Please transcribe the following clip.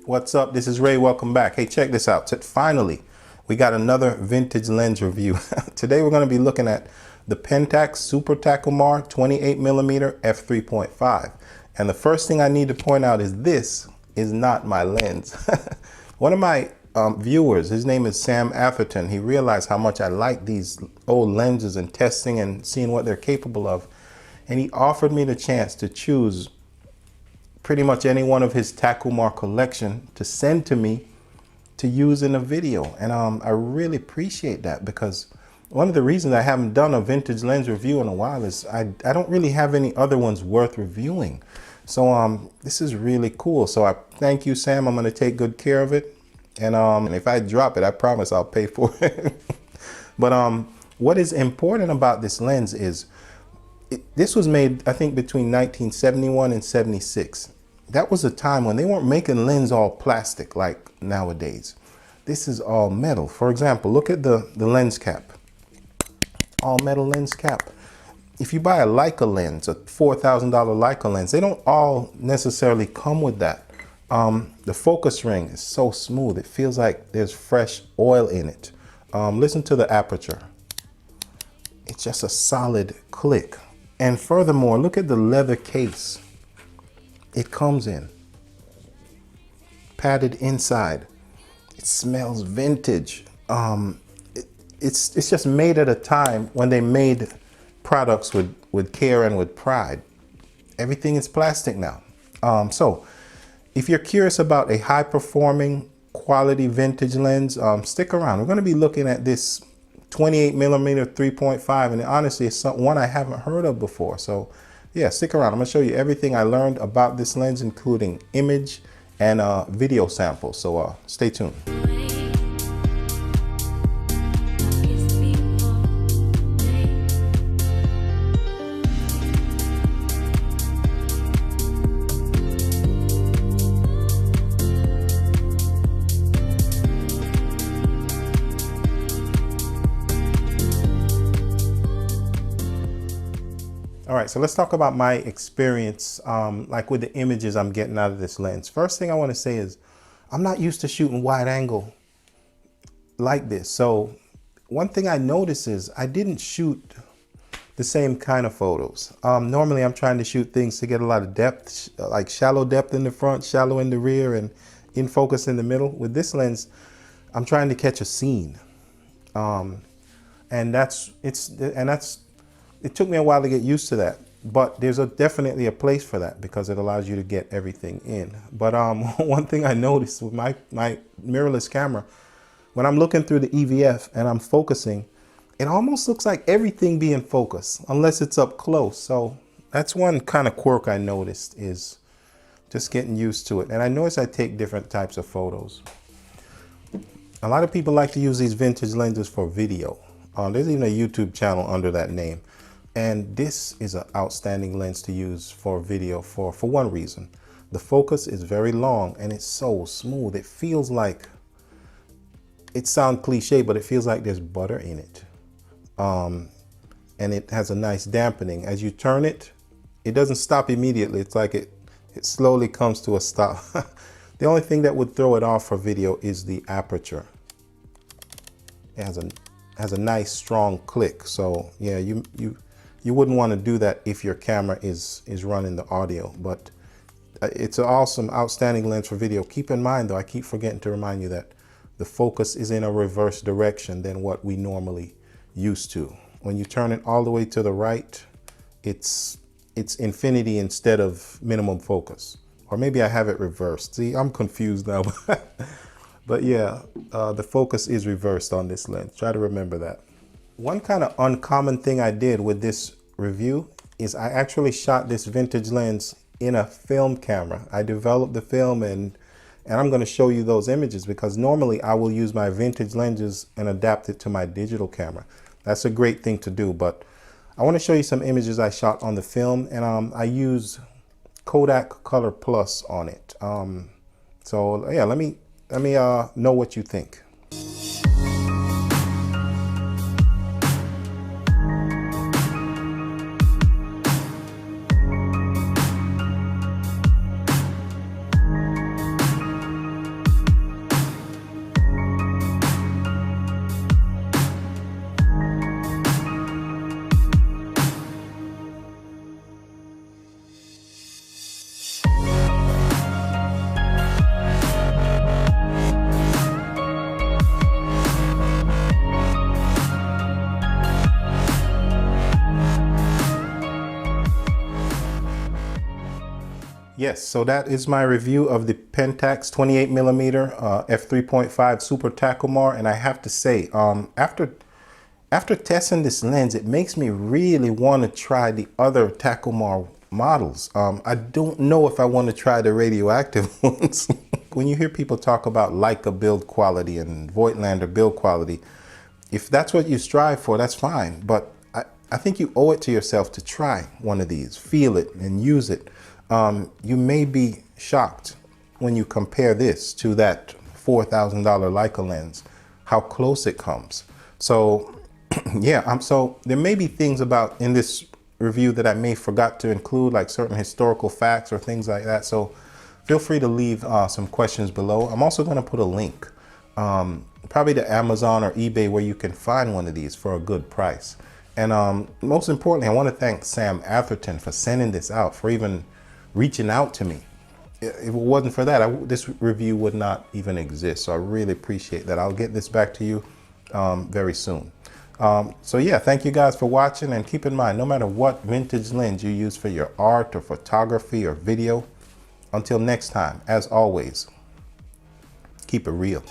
What's up? This is Ray. Welcome back. Hey, check this out. Finally, we got another vintage lens review. Today we're going to be looking at the Pentax Super Takumar 28mm f3.5. And the first thing I need to point out is this is not my lens. One of my viewers, his name is Sam Atherton, he realized how much I like these old lenses and testing and seeing what they're capable of. And he offered me the chance to choose pretty much any one of his Takumar collection to send to me to use in a video. And I really appreciate that, because one of the reasons I haven't done a vintage lens review in a while is I don't really have any other ones worth reviewing. So this is really cool. So I thank you, Sam. I'm going to take good care of it. And if I drop it, I promise I'll pay for it. But what is important about this lens is this was made, I think, between 1971 and 76. That was a time when they weren't making lens all plastic like nowadays. This is all metal. For example, look at the lens cap. All metal lens cap. If you buy a Leica lens, a $4,000 Leica lens, they don't all necessarily come with that. The focus ring is so smooth. It feels like there's fresh oil in it. Listen to the aperture. It's just a solid click. And furthermore, look at the leather case it comes in. Padded inside. It smells vintage. It's just made at a time when they made products with care and with pride. Everything is plastic now. So if you're curious about a high-performing quality vintage lens, stick around. We're going to be looking at this 28mm 3.5, and honestly, it's one I haven't heard of before. So yeah, stick around. I'm going to show you everything I learned about this lens, including image and video samples. So stay tuned. All right, so let's talk about my experience, like with the images I'm getting out of this lens. First thing I want to say is I'm not used to shooting wide angle like this. So one thing I noticed is I didn't shoot the same kind of photos. Normally I'm trying to shoot things to get a lot of depth, like shallow depth in the front, shallow in the rear, and in focus in the middle. With this lens, I'm trying to catch a scene. It took me a while to get used to that, but there's definitely a place for that because it allows you to get everything in. But one thing I noticed with my mirrorless camera, when I'm looking through the EVF and I'm focusing, it almost looks like everything being focused unless it's up close. So that's one kind of quirk I noticed, is just getting used to it. And I notice I take different types of photos. A lot of people like to use these vintage lenses for video. There's even a YouTube channel under that name. And this is an outstanding lens to use for video for one reason. The focus is very long and it's so smooth. It feels like, it sounds cliche, but it feels like there's butter in it. And it has a nice dampening. As you turn it, it doesn't stop immediately. It's like it slowly comes to a stop. The only thing that would throw it off for video is the aperture. It has a nice strong click. So yeah, you wouldn't want to do that if your camera is running the audio, but it's an awesome, outstanding lens for video. Keep in mind though, I keep forgetting to remind you that the focus is in a reverse direction than what we normally used to. When you turn it all the way to the right, it's infinity instead of minimum focus. Or maybe I have it reversed. See, I'm confused now. But yeah, the focus is reversed on this lens. Try to remember that. One kind of uncommon thing I did with this review is I actually shot this vintage lens in a film camera. I developed the film and I'm going to show you those images, because normally I will use my vintage lenses and adapt it to my digital camera. That's a great thing to do, but I want to show you some images I shot on the film, and I use Kodak colorplus on it. So yeah, let me know what you think. Yes, so that is my review of the Pentax 28mm f3.5 Super Takumar, and I have to say, after testing this lens, it makes me really want to try the other Takumar models. I don't know if I want to try the radioactive ones. When you hear people talk about Leica build quality and Voigtlander build quality, if that's what you strive for, that's fine. But I think you owe it to yourself to try one of these, feel it and use it. You may be shocked when you compare this to that $4,000 Leica lens, how close it comes. So yeah, so there may be things about in this review that I may forgot to include, like certain historical facts or things like that. So feel free to leave some questions below. I'm also going to put a link, probably to Amazon or eBay, where you can find one of these for a good price. And most importantly, I want to thank Sam Atherton for sending this out, for even reaching out to me. If it wasn't for that, this review would not even exist. So I really appreciate that. I'll get this back to you very soon. So yeah, thank you guys for watching, and keep in mind, no matter what vintage lens you use for your art or photography or video, until next time, as always, keep it real.